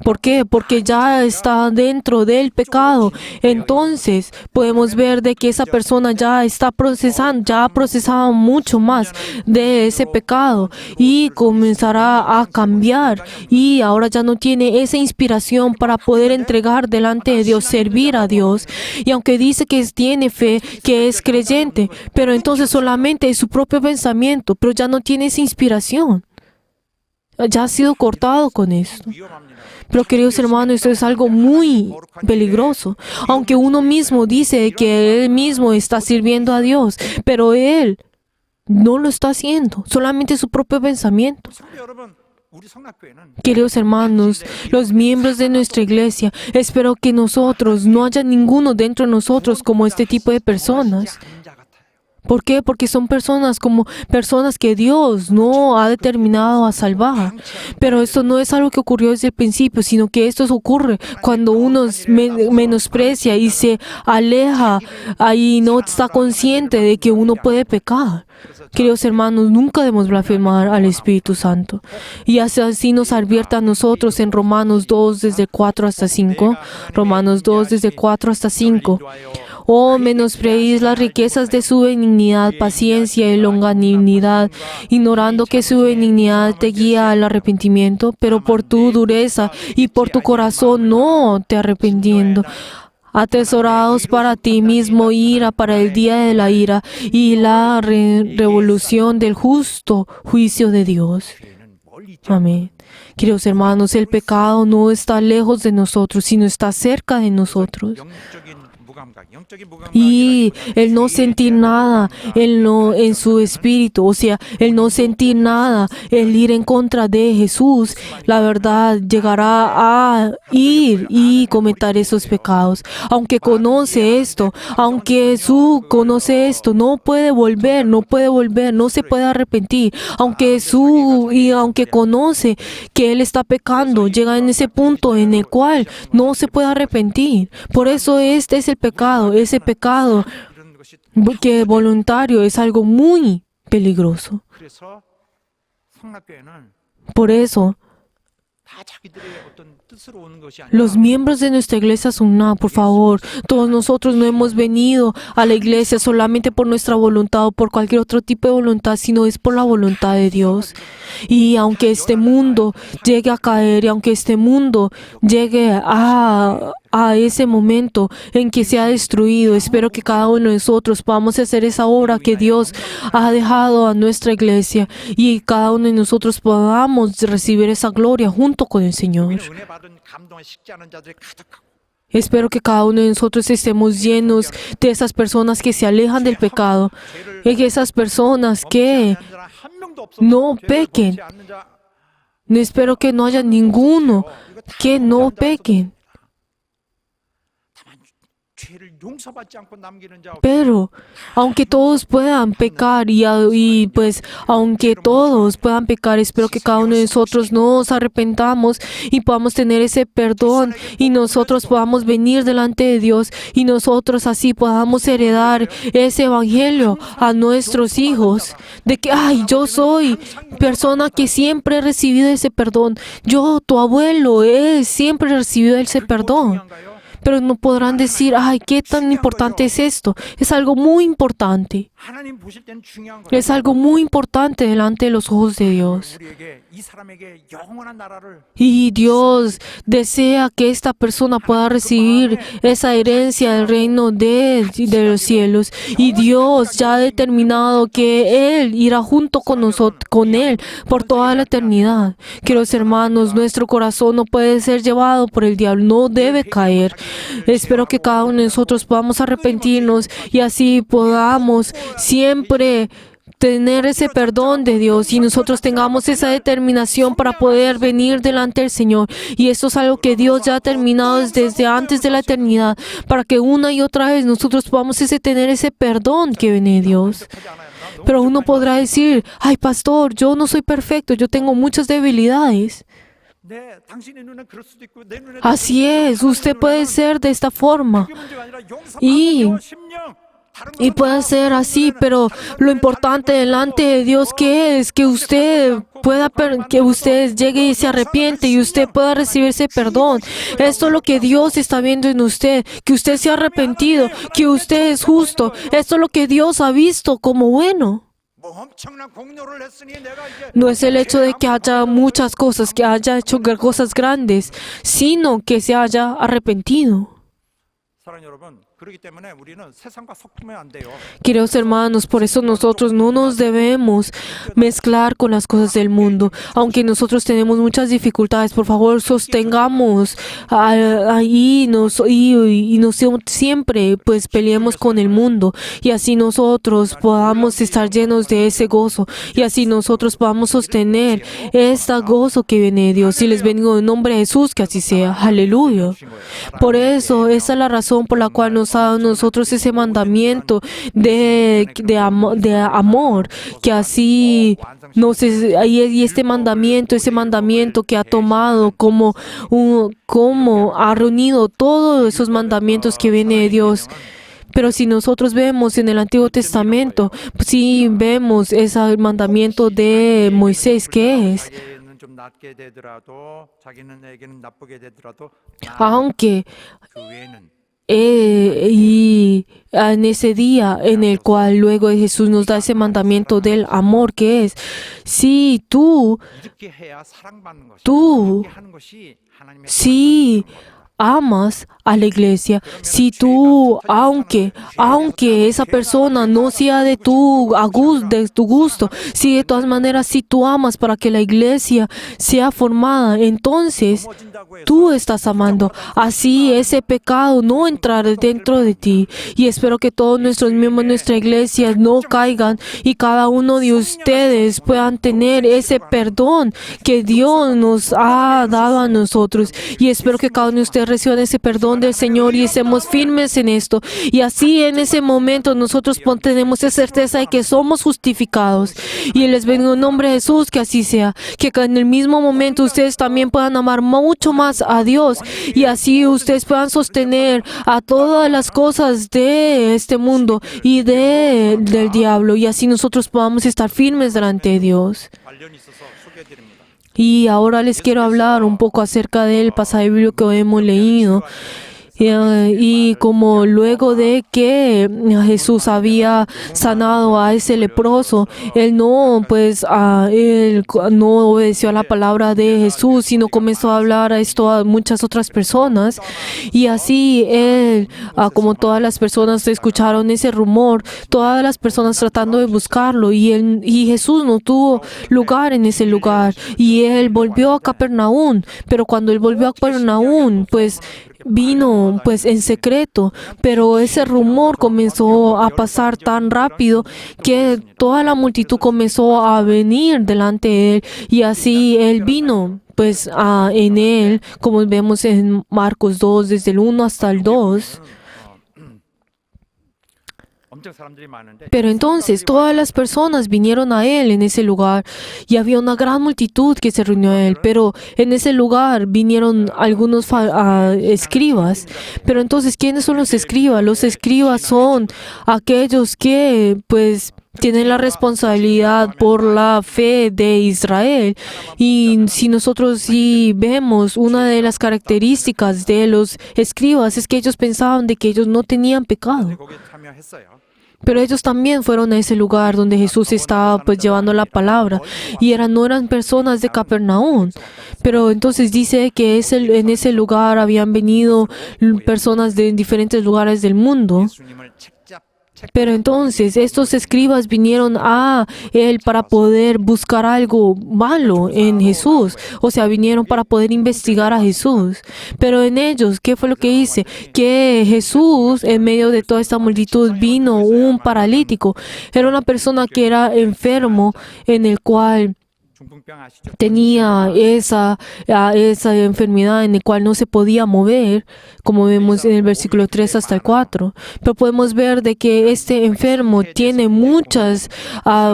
¿Por qué? Porque ya está dentro del pecado. Entonces podemos ver de que esa persona ya está procesando, ya ha procesado mucho más de ese pecado y comenzará a cambiar, y ahora ya no tiene esa inspiración para poder entregar delante de Dios, servir a Dios. Y aunque dice que tiene fe, que es creyente, pero entonces solamente es su propio pensamiento, pero ya no tiene esa inspiración. ya ha sido cortado con esto. 위험합니다. Pero queridos hermanos, esto es algo muy peligroso. Aunque uno mismo dice que él mismo está sirviendo a Dios, pero él no lo está haciendo, solamente su propio pensamiento. 성도 여러분, 우리 성락교회는 Queridos hermanos, los miembros de nuestra iglesia, espero que nosotros, no haya ninguno dentro de nosotros como este tipo de personas. 강자 같아요. ¿Por qué? Porque son personas como personas que Dios no ha determinado a salvar. Pero esto no es algo que ocurrió desde el principio, sino que esto ocurre cuando uno menosprecia y se aleja y no está consciente de que uno puede pecar. Queridos hermanos, nunca debemos blasfemar al Espíritu Santo. Y así nos advierte a nosotros en Romanos 2 desde 4 hasta 5. Romanos 2 desde 4 hasta 5. Oh, menospreéis las riquezas de su benignidad, paciencia y longanimidad, ignorando que su benignidad te guía al arrepentimiento, pero por tu dureza y por tu corazón no te arrepintiendo. Atesorados para ti mismo ira para el día de la ira y la revolución del justo juicio de Dios. 죄는 멀리 있지 Amén. Queridos hermanos, el pecado no está lejos de nosotros, sino está cerca de nosotros. 영적인 무감각, 영적인 무감각. Y el no sentir nada en su espíritu, o sea, el no sentir nada, el ir en contra de Jesús, la verdad llegará a ir y cometer esos pecados. Aunque conoce esto, no puede volver, no se puede arrepentir. Aunque conoce que él está pecando, llega en ese punto en el cual no se puede arrepentir. Por eso este es el pecado, ese pecado 그런 것이 que voluntario es algo muy peligroso. 그래서 성락교회는 Por eso, 다 자기들의 어떤 뜻으로 오는 것이 아니라 los miembros de nuestra iglesia son nada, por favor. Todos nosotros no hemos venido a la iglesia solamente por nuestra voluntad o por cualquier otro tipo de voluntad, sino es por la voluntad de Dios. Y aunque este mundo llegue a caer y aunque este mundo llegue a ese momento en que se ha destruido, espero que cada uno de nosotros podamos hacer esa obra que Dios ha dejado a nuestra iglesia y cada uno de nosotros podamos recibir esa gloria junto con el Señor. 우리는 은혜 받은 감동에 식지하는 자들이 가득하고 Espero que cada uno de nosotros estemos llenos de esas personas que se alejan del pecado, y que esas personas que 멈추지 않는 자는 한 명도 없어. no 죄를 pequen. 범치 않는 자, Espero que no haya ninguno 이거 다 que no pequen. 다만 죄를 용서받지 않고 남기는 자 없이 Pero aunque todos puedan pecar aunque todos puedan pecar, espero que cada uno de nosotros nos arrepentamos y podamos tener ese perdón y nosotros podamos venir delante de Dios y nosotros así podamos heredar ese evangelio a nuestros hijos de que, yo soy persona que siempre he recibido ese perdón. Yo, tu abuelo, siempre he recibido ese perdón. 중요한가요? Pero no podrán decir, ¿qué tan importante es esto? Es algo muy importante. 하나님 보실 땐 중요한 거예요. Es algo muy importante delante de los ojos de Dios. 우리에게 이 사람에게 영원한 나라를 Y Dios desea que esta persona pueda recibir esa herencia del reino de los cielos. Y Dios ya ha determinado que Él irá junto con nosotros, con Él, por toda la eternidad. Queridos hermanos, nuestro corazón no puede ser llevado por el diablo, no debe caer. Espero que cada uno de nosotros podamos arrepentirnos y así podamos siempre tener ese perdón de Dios y nosotros tengamos esa determinación para poder venir delante del Señor. Y esto es algo que Dios ya ha terminado desde antes de la eternidad, para que una y otra vez nosotros podamos tener ese perdón que viene de Dios. 하지 않아요. 나 너무 Pero uno podrá decir, pastor, yo no soy perfecto, yo tengo muchas debilidades. 네, 당신의 눈은 그럴 수도 있고 내 눈에 Así es, usted puede ser de esta forma. 그게 문제가 아니라 용서받는 Y- 영혼, 심령, 다른 Y 것은 puede 다 ser así, pero lo importante delante de Dios que es que usted que usted llegue y se arrepiente y usted pueda recibir ese perdón. Esto es lo que Dios está viendo en usted, que usted se ha arrepentido, que usted es justo. Esto es lo que Dios ha visto como bueno. 뭐 엄청난 공로를 했으니 내가 이제 No es el hecho de que haya muchas cosas, que haya hecho cosas grandes, sino que se haya arrepentido. 사랑하는 여러분, 그렇기 때문에 우리는 세상과 섞이면 안 돼요. Queridos hermanos, por eso nosotros no nos debemos mezclar con las cosas del mundo. Aunque nosotros tenemos muchas dificultades, por favor, sostengamos ahí y nos siempre pues peleemos con el mundo y así nosotros podamos estar llenos de ese gozo y así nosotros podamos sostener este gozo que viene de Dios. Y les bendigo en nombre de Jesús, que así sea. Aleluya. Por eso, esa es la razón por la cual nos ha dado a nosotros ese mandamiento de amor, que así y este mandamiento, ese mandamiento que ha tomado como ha reunido todos esos mandamientos que vienen de Dios. Pero si nosotros vemos en el Antiguo Testamento, si vemos ese mandamiento de Moisés, ¿qué es? 자기는 좀 낮게 되더라도 자기는에게는 나쁘게 되더라도 Aunque 그 외에는 y en ese día en el cual luego Jesús nos da ese mandamiento del amor, que es, si tú 이렇게 해야 사랑받는 것이 tú 이렇게 하는 것이 하나님의 si amas a la iglesia, si tú, aunque esa persona no sea de tu gusto, si de todas maneras, si tú amas para que la iglesia sea formada, entonces 넘어진다고 해서 tú estás amando. Así ese pecado no entrará dentro de ti. Y espero que todos nuestros miembros de nuestra iglesia no caigan y cada uno de ustedes puedan tener ese perdón que Dios nos ha dado a nosotros. Y espero que cada uno de ustedes reciban ese perdón del Señor y estemos firmes en esto. Y así en ese momento nosotros tenemos esa certeza de que somos justificados. Y les bendigo en nombre de Jesús, que así sea. Que en el mismo momento ustedes también puedan amar mucho más a Dios y así ustedes puedan sostener a todas las cosas de este mundo y del diablo y así nosotros podamos estar firmes delante de Dios. 관련이 있어서 소개해드립니다. Y ahora les quiero hablar un poco acerca del pasaje bíblico que hemos leído. Y como luego de que Jesús había sanado a ese leproso, él no obedeció a la palabra de Jesús, sino comenzó a hablar a esto a muchas otras personas. Y así él, como todas las personas escucharon ese rumor, todas las personas tratando de buscarlo, y Jesús no tuvo lugar en ese lugar. Y él volvió a Capernaum, pero cuando él volvió a Capernaum, pues vino pues en secreto, pero ese rumor comenzó a pasar tan rápido que toda la multitud comenzó a venir delante de él y así él vino pues en él, como vemos en Marcos 2 desde el 1 hasta el 2. 엄청 사람들이 많은데 Pero entonces todas las personas vinieron a él en ese lugar y había una gran multitud que se reunió a él, pero en ese lugar vinieron algunos escribas. Pero entonces, ¿quiénes son los escribas? Los escribas son aquellos que pues tienen la responsabilidad por la fe de Israel. Y si nosotros vemos una de las características de los escribas es que ellos pensaban de que ellos no tenían pecado. 거기에 참여했어요. Pero ellos también fueron a ese lugar donde Jesús estaba pues llevando la palabra y no eran personas de Capernaum. Pero entonces dice que en ese lugar habían venido personas de diferentes lugares del mundo. 예수님을 책잡 Pero entonces estos escribas vinieron a él para poder buscar algo malo en Jesús. O sea, vinieron para poder investigar a Jesús. Pero en ellos, ¿qué fue lo que hice? Que Jesús, en medio de toda esta multitud, vino un paralítico. Era una persona que era enfermo, en el cual 중풍병 아시죠? tenía esa enfermedad en la cual no se podía mover, como vemos en el versículo 3 hasta el 4. Pero podemos ver de que este enfermo tiene muchas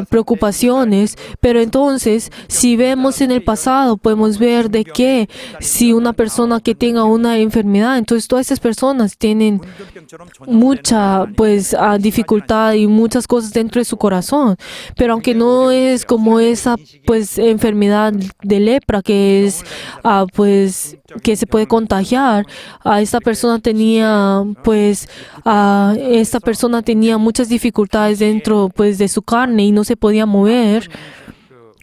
preocupaciones, pero entonces si vemos en el pasado podemos ver de que si una persona que tenga una enfermedad, entonces todas esas personas tienen 문둥병처럼 전염되는 mucha pues dificultad y muchas cosas dentro de su corazón, pero aunque no es como esa pues enfermedad de lepra que es pues que se puede contagiar, esta persona tenía muchas dificultades dentro pues de su carne y no se podía mover.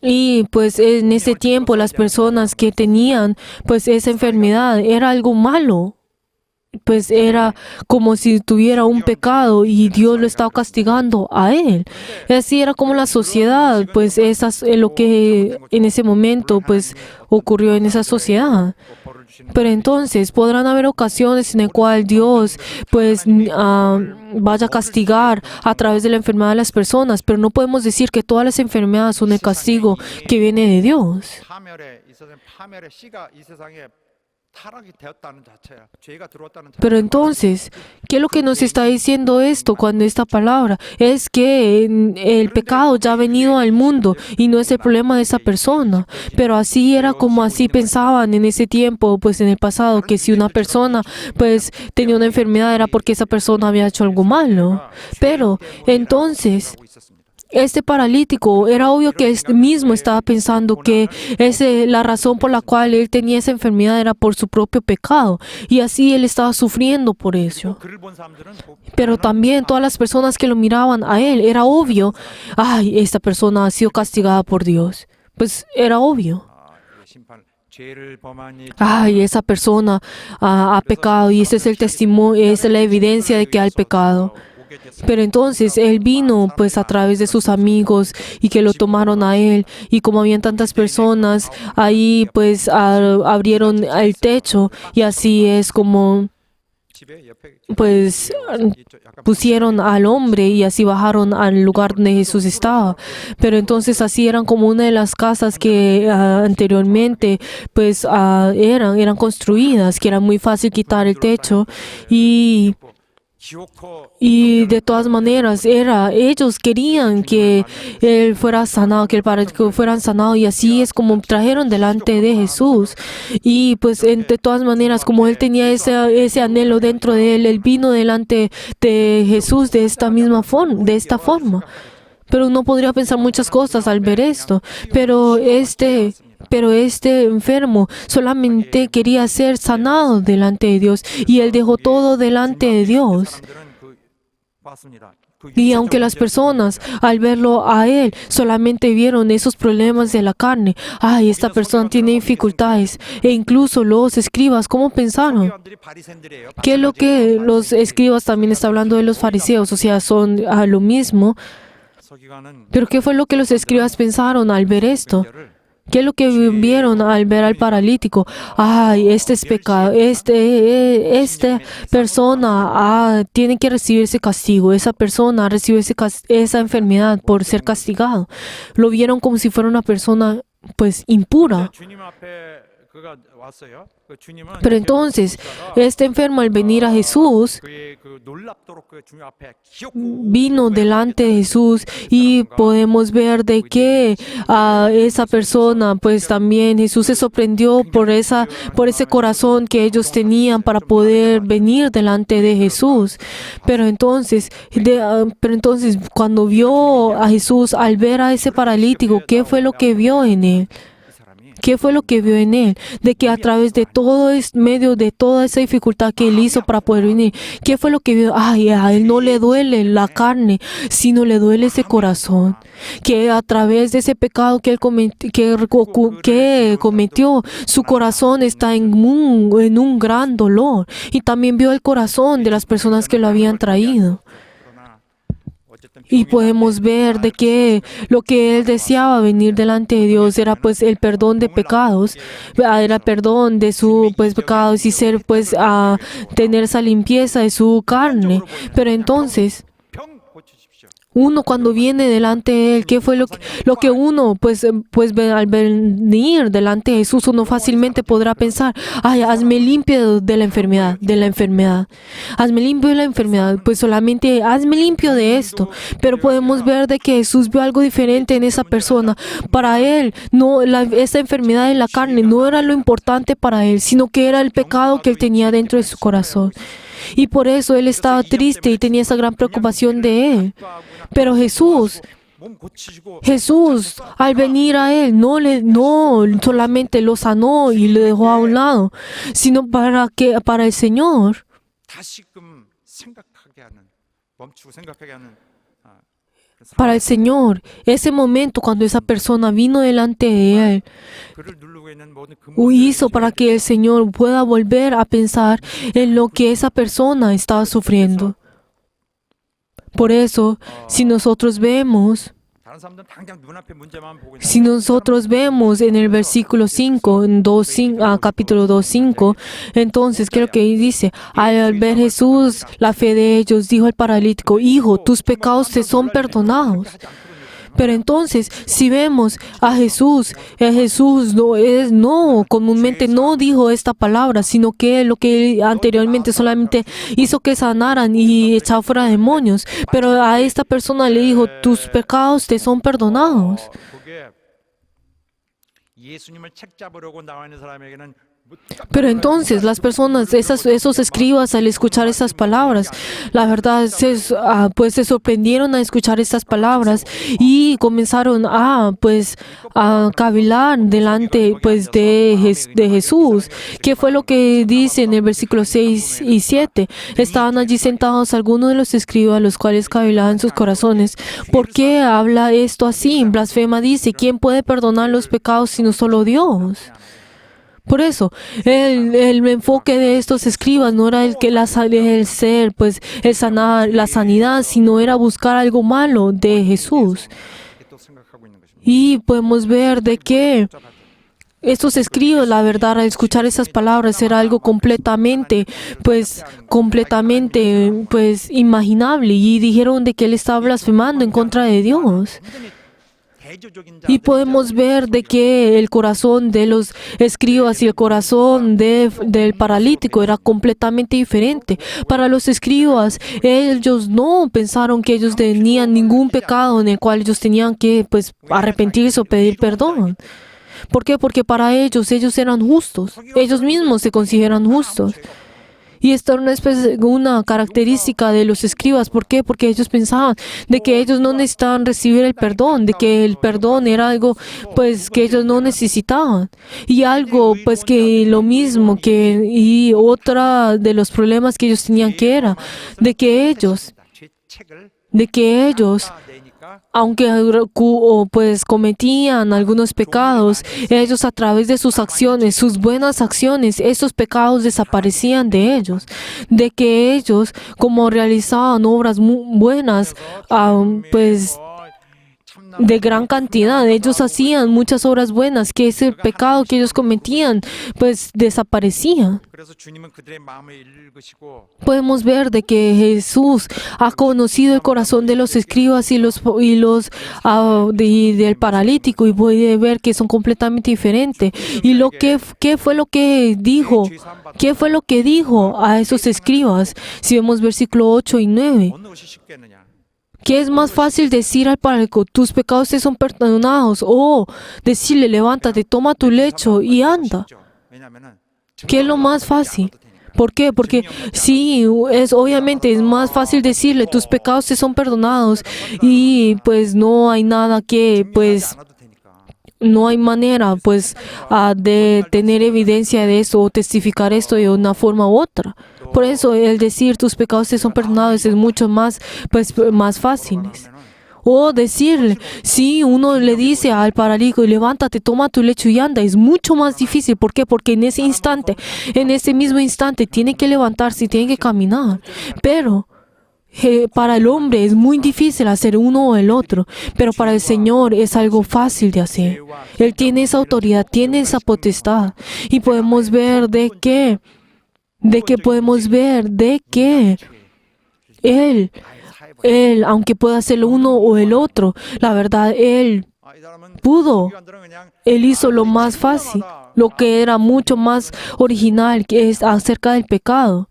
Y pues en ese tiempo las personas que tenían pues esa enfermedad era algo malo. pues era como si tuviera un pecado y Dios lo estaba castigando a él. Y así era como la sociedad, pues eso es lo que en ese momento pues ocurrió en esa sociedad. Pero entonces podrán haber ocasiones en las cuales Dios pues vaya a castigar a través de la enfermedad de las personas, pero no podemos decir que todas las enfermedades son el castigo que viene de Dios. 파멸에 있어서 파멸의 씨가 이 세상에 타락이 되었다는 자체야. 죄가 들어왔다는 자체. Pero entonces, ¿qué es lo que nos está diciendo esto cuando esta palabra? Es que el pecado ya ha venido al mundo y no es el problema de esa persona. Pero así era como así pensaban en ese tiempo, pues en el pasado, que si una persona pues tenía una enfermedad era porque esa persona había hecho algo malo. Pero entonces, este paralítico era obvio que él mismo estaba pensando que la razón por la cual él tenía esa enfermedad era por su propio pecado y así él estaba sufriendo por eso. 그를 본 사람들은 Pero también todas las personas que lo miraban a él, era obvio, ay, esta persona ha sido castigada por Dios. Pues era obvio. 심판 죄를 범하니 Ay, esa persona ha pecado y ese es el testimonio, esa es la evidencia de que ha pecado. Pero entonces él vino pues a través de sus amigos y que lo tomaron a él y como habían tantas personas ahí pues abrieron el techo y así es como 집에 옆에 pues pusieron al hombre y así bajaron al lugar donde Jesús estaba. Pero entonces así eran como una de las casas que anteriormente pues eran construidas, que era muy fácil quitar el techo 기어코 y de todas maneras ellos querían que él fuera sanado, que el paralítico fuera sanado y así es como trajeron delante de Jesús. Y pues de todas maneras como él tenía ese anhelo dentro de él, él vino delante de Jesús de esta misma forma, de esta forma. Pero uno podría pensar muchas cosas al ver esto, pero este enfermo solamente quería ser sanado delante de Dios y él dejó todo delante de Dios. 사람들은 봤습니다. Y aunque las personas al verlo a él solamente vieron esos problemas de la carne, ay, esta persona tiene dificultades, e incluso los escribas, ¿cómo pensaron? 사람들이 바리새인들이에요. ¿Qué es lo que los escribas también está hablando de los fariseos? O sea, son lo mismo. 서기관은 Pero ¿qué fue lo que los escribas pensaron al ver esto? ¿Qué es lo que vieron al ver al paralítico? Ay, este es pecado, esta persona tiene que recibir ese castigo, esa persona recibe esa enfermedad por ser castigado. Lo vieron como si fuera una persona pues impura. 주님 앞에 그가 왔어요. 그 주님은 Pero entonces, este enfermo al venir a Jesús, 그의 그 놀랍도록 그 주님 앞에 기어코 vino delante de Jesús y podemos ver de que esa persona, pues también Jesús se sorprendió por ese corazón que ellos tenían para poder venir delante de Jesús. Pero entonces cuando vio a Jesús, al ver a ese paralítico, ¿qué fue lo que vio en él? ¿Qué fue lo que vio en él? De que a través de todo medio de toda esa dificultad que él hizo para poder venir, ¿qué fue lo que vio? Ay, a él no le duele la carne, sino le duele ese corazón. Que a través de ese pecado que él cometió, su corazón está en un gran dolor. Y también vio el corazón de las personas que lo habían traído. Y podemos ver de que lo que él deseaba venir delante de Dios era pues el perdón de pecados, era perdón de sus pecados y ser pues tener esa limpieza de su carne. Pero entonces 병 고치십시오. uno cuando viene delante de él, ¿qué fue lo que uno al venir delante de Jesús uno fácilmente podrá pensar? Ay, hazme limpio de la enfermedad, hazme limpio de la enfermedad, pues solamente hazme limpio de esto. Pero podemos ver de que Jesús vio algo diferente en esa persona. Para él, esa enfermedad en la carne no era lo importante para él, sino que era el pecado que él tenía dentro de su corazón. Y por eso él estaba triste y tenía esa gran preocupación de él. Pero Jesús, al venir a él, no solamente lo sanó y lo dejó a un lado, sino para el Señor, 다시금 생각하게 하는 멈추고 생각하게 하는 Para el Señor, ese momento cuando esa persona vino delante de Él, 그를 누르고 있는 모든 hizo para que el Señor pueda volver a pensar en lo que esa persona estaba sufriendo. Por eso, si nosotros vemos, 다른 사람들은 당장 눈앞의 문제만 보고 있는 si nosotros vemos en el versículo 5, en capítulo 2:5, entonces, ¿qué es lo que dice? Al ver Jesús, la fe de ellos, dijo el paralítico: Hijo, tus pecados te son perdonados. Pero entonces, si vemos a Jesús comúnmente no dijo esta palabra, sino que lo que anteriormente solamente hizo que sanaran y echaba fuera demonios. Pero a esta persona le dijo: tus pecados te son perdonados. 그게 예수님을 책잡으려고 나와 있는 사람에게는 Pero entonces las personas, esos escribas, al escuchar esas palabras, la verdad, pues se sorprendieron a escuchar estas palabras y comenzaron a cavilar delante pues de Jesús. ¿Qué fue lo que dice en el versículo 6 y 7? Estaban allí sentados algunos de los escribas, los cuales cavilaban en sus corazones. ¿Por qué habla esto así? Blasfema, dice: ¿quién puede perdonar los pecados sino solo Dios? Por eso, el enfoque de estos escribas no era la sanidad, sino era buscar algo malo de Jesús. 또 생각하고 있는 것입니다. Y podemos ver de que estos escribas, la verdad, al escuchar esas palabras, era algo completamente imaginable, y dijeron de que él estaba blasfemando en contra de Dios. Y podemos ver de que el corazón de los escribas y el corazón del paralítico era completamente diferente. Para los escribas, ellos no pensaron que ellos tenían ningún pecado en el cual ellos tenían que arrepentirse o pedir perdón. ¿Por qué? Porque para ellos eran justos. Ellos mismos se consideran justos. Y esto era una característica de los escribas. ¿Por qué? Porque ellos pensaban de que ellos no necesitaban recibir el perdón, de que el perdón era algo que ellos no necesitaban. Y algo que lo mismo y otra de los problemas que ellos tenían que era de que ellos, aunque cometían algunos pecados, ellos a través de sus acciones, sus buenas acciones, esos pecados desaparecían de ellos. De que ellos, como realizaban obras buenas, de gran cantidad, ellos hacían muchas obras buenas, que ese pecado que ellos cometían, desaparecía. 그래서 주님은 그들의 마음을 읽으시고 Podemos ver de que Jesús ha conocido el corazón de los escribas y del paralítico, y puede ver que son completamente diferentes. Y ¿qué fue lo que dijo? ¿Qué fue lo que dijo a esos escribas? Si vemos versículo 8 y 9. 어느 것이 쉽겠느냐? ¿Qué es más fácil decir al paralítico: tus pecados te son perdonados? O decirle: levántate, toma tu lecho y anda. 왜냐면은 ¿Qué es lo más fácil? ¿Por qué? Porque sí, obviamente es más fácil decirle: tus pecados te son perdonados, y no hay nada que, 않아도 되니까. no hay manera de tener evidencia de eso o testificar esto de una forma u otra. Por eso el decir: tus pecados te son perdonados es mucho más fácil. O decirle, si uno le dice al paralítico: levántate, toma tu lecho y anda, es mucho más difícil. ¿Por qué? Porque en ese mismo instante, tiene que levantarse y tiene que caminar. Pero para el hombre es muy difícil hacer uno o el otro, pero para el Señor es algo fácil de hacer. Él tiene esa autoridad, tiene esa potestad, y podemos ver de que Él, aunque pueda hacer uno o el otro, la verdad, Él hizo lo más fácil, lo que era mucho más original, que es acerca del pecado.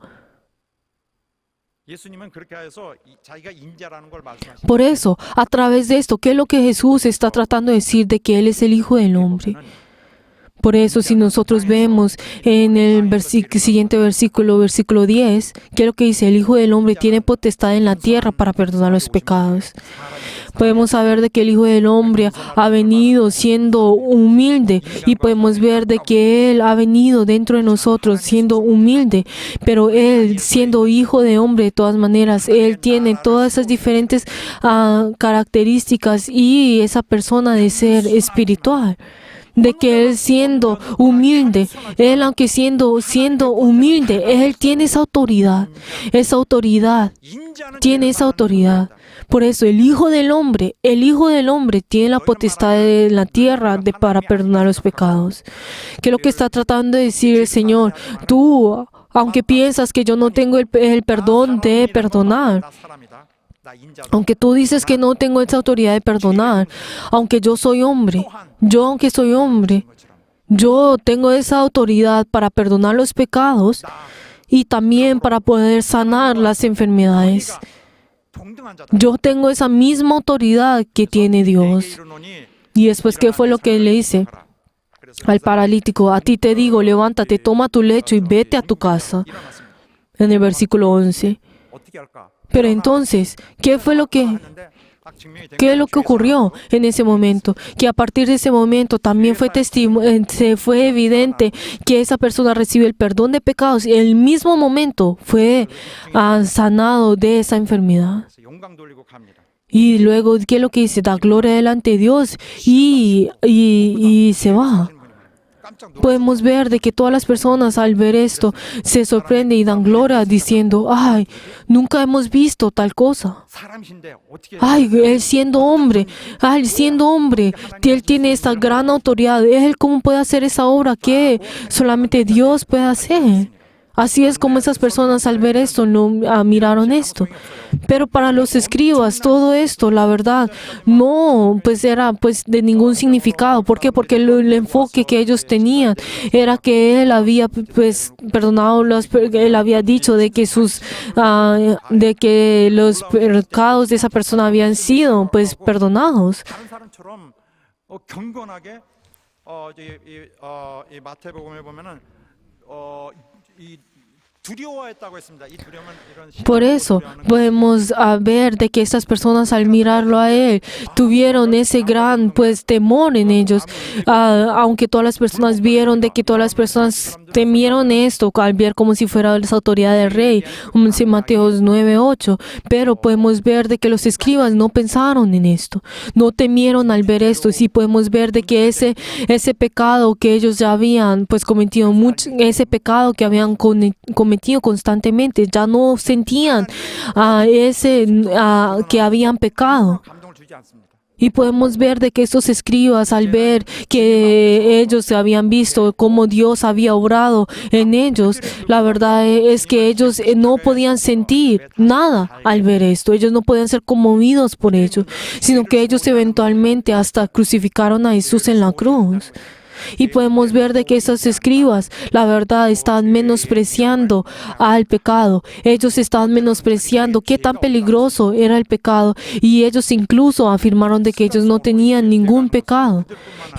예수님은 그렇게 해서 자기가 인자라는 걸 말씀하시는 Por eso, a través de esto, ¿qué es lo que Jesús está tratando de decir? De que Él es el Hijo del Hombre. Por eso, si nosotros vemos en el siguiente versículo, versículo 10, que es lo que dice, el Hijo del Hombre tiene potestad en la tierra para perdonar los pecados. Podemos saber de que el Hijo del Hombre ha venido siendo humilde y podemos ver de que Él ha venido dentro de nosotros siendo humilde, pero Él siendo Hijo de Hombre de todas maneras, Él tiene todas esas diferentes características y esa persona de ser espiritual. De que Él siendo humilde, Él aunque siendo humilde, Él tiene esa autoridad, tiene esa autoridad. Por eso el Hijo del Hombre tiene la potestad de la tierra para perdonar los pecados. ¿Qué es lo que está tratando de decir el Señor? Tú, aunque piensas que yo no tengo el perdón de perdonar, aunque tú dices que no tengo esa autoridad de perdonar, aunque soy hombre, yo tengo esa autoridad para perdonar los pecados y también para poder sanar las enfermedades. Yo tengo esa misma autoridad que tiene Dios. Y después, ¿qué fue lo que le dice al paralítico? A ti te digo, levántate, toma tu lecho y vete a tu casa. En el versículo 11. Pero entonces, ¿qué es lo que ocurrió en ese momento? Que a partir de ese momento también fue evidente que esa persona recibió el perdón de pecados y en el mismo momento fue sanado de esa enfermedad. Y luego, ¿qué es lo que dice? Da gloria delante de Dios y se va. Podemos ver de que todas las personas al ver esto se sorprenden y dan gloria diciendo, ¡ay, nunca hemos visto tal cosa! ¡Ay, él siendo hombre! Él tiene esta gran autoridad. ¿Él cómo puede hacer esa obra que solamente Dios puede hacer? Así es como esas personas al ver esto no miraron esto. Pero para los escribas todo esto, la verdad, no era de ningún significado. ¿Por qué? Porque el enfoque que ellos tenían era que él había perdonado él había dicho de que de que los pecados de esa persona habían sido perdonados. Por eso podemos ver de que estas personas al mirarlo a él tuvieron ese gran temor en ellos, aunque todas las personas vieron de que todas las personas temieron esto al ver como si fuera la autoridad del rey, como en Mateo 9:8, pero podemos ver de que los escribas no pensaron en esto, no temieron al ver esto. Sí podemos ver de que ese pecado que ellos ya habían cometido, ese pecado que habían cometido constantemente, ya no sentían que habían pecado. Y podemos ver de que estos escribas, al ver que ellos habían visto cómo Dios había obrado en ellos, la verdad es que ellos no podían sentir nada al ver esto. Ellos no podían ser conmovidos por ello, sino que ellos eventualmente hasta crucificaron a Jesús en la cruz. Y podemos ver de que esos escribas, la verdad, estaban menospreciando al pecado. Ellos estaban menospreciando qué tan peligroso era el pecado. Y ellos incluso afirmaron de que ellos no tenían ningún pecado.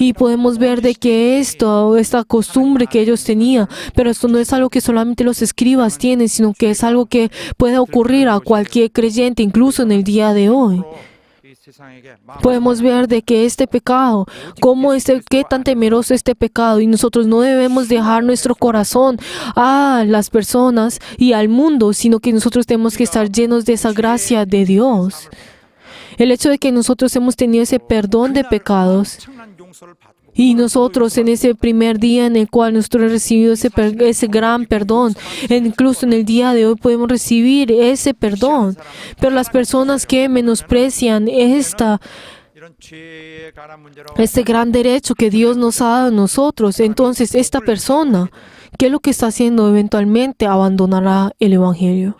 Y podemos ver de que esta costumbre que ellos tenían, pero esto no es algo que solamente los escribas tienen, sino que es algo que puede ocurrir a cualquier creyente, incluso en el día de hoy. Podemos ver de que este pecado, qué tan temeroso este pecado, y nosotros no debemos dejar nuestro corazón a las personas y al mundo, sino que nosotros tenemos que estar llenos de esa gracia de Dios. El hecho de que nosotros hemos tenido ese perdón de pecados y nosotros en ese primer día en el cual nosotros hemos recibido ese gran perdón, incluso en el día de hoy podemos recibir ese perdón. Pero las personas que menosprecian este gran derecho que Dios nos ha dado a nosotros, entonces esta persona, ¿qué es lo que está haciendo? Eventualmente abandonará el Evangelio.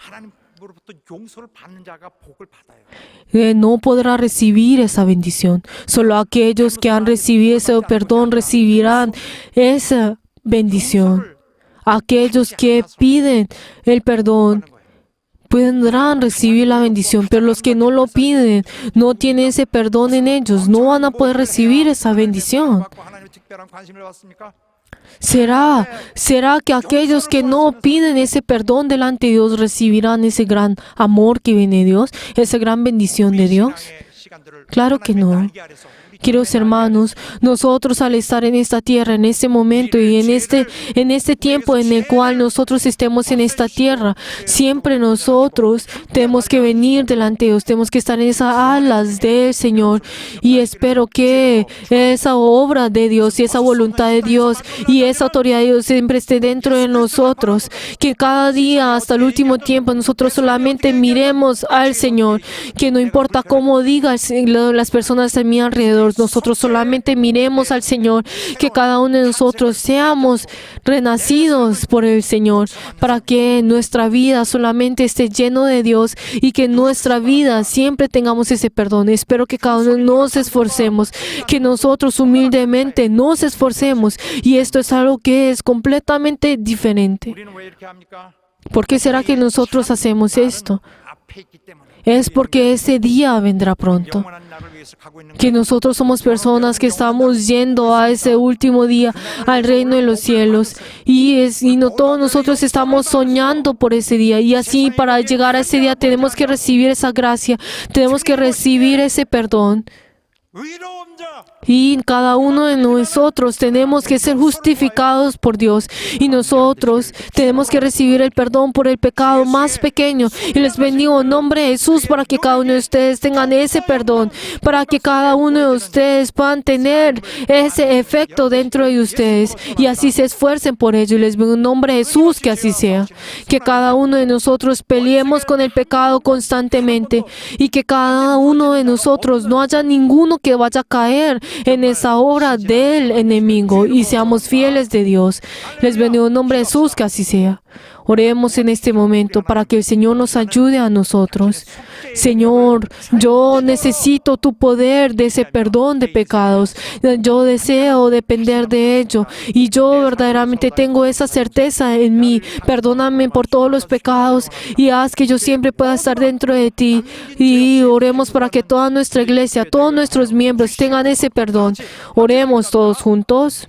No podrá recibir esa bendición. Solo aquellos que han recibido ese perdón recibirán esa bendición. Aquellos que piden el perdón podrán recibir la bendición, pero los que no lo piden, no tienen ese perdón en ellos, no van a poder recibir esa bendición. ¿Será que aquellos que no piden ese perdón delante de Dios recibirán ese gran amor que viene de Dios, esa gran bendición de Dios? Claro que no. Queridos hermanos, nosotros al estar en esta tierra, en este momento y en este tiempo en el cual nosotros estemos en esta tierra, siempre nosotros tenemos que venir delante de Dios, tenemos que estar en esas alas del Señor, y espero que esa obra de Dios y esa voluntad de Dios y esa autoridad de Dios siempre esté dentro de nosotros, que cada día hasta el último tiempo nosotros solamente miremos al Señor, que no importa cómo digan las personas a mi alrededor, nosotros solamente miremos al Señor, que cada uno de nosotros seamos renacidos por el Señor, para que nuestra vida solamente esté lleno de Dios y que en nuestra vida siempre tengamos ese perdón. Espero que cada uno nos esforcemos, que nosotros humildemente nos esforcemos, y esto es algo que es completamente diferente. 우리는 왜 이렇게 합니까? ¿Por qué será que nosotros hacemos esto? 앞에 있기 때문에. Es porque ese día vendrá pronto. 영원한 날을 위해서 가고 있는 Que nosotros somos personas que estamos yendo a ese último día, al reino de los cielos. Y no todos nosotros estamos soñando por ese día. Y así, para llegar a ese día, tenemos que recibir esa gracia, tenemos que recibir ese perdón. 의로운 자. Y cada uno de nosotros tenemos que ser justificados por Dios. Y nosotros tenemos que recibir el perdón por el pecado más pequeño. Y les bendigo en nombre de Jesús para que cada uno de ustedes tengan ese perdón. Para que cada uno de ustedes puedan tener ese efecto dentro de ustedes. Y así se esfuercen por ello. Y les bendigo en nombre de Jesús que así sea. Que cada uno de nosotros peleemos con el pecado constantemente. Y que cada uno de nosotros no haya ninguno que vaya a caer en esa obra del enemigo, y seamos fieles de Dios. Les bendigo en nombre de Jesús que así sea. Oremos en este momento para que el Señor nos ayude a nosotros. Señor, yo necesito tu poder de ese perdón de pecados. Yo deseo depender de ello. Y yo verdaderamente tengo esa certeza en mí. Perdóname por todos los pecados y haz que yo siempre pueda estar dentro de ti. Y oremos para que toda nuestra iglesia, todos nuestros miembros tengan ese perdón. Oremos todos juntos.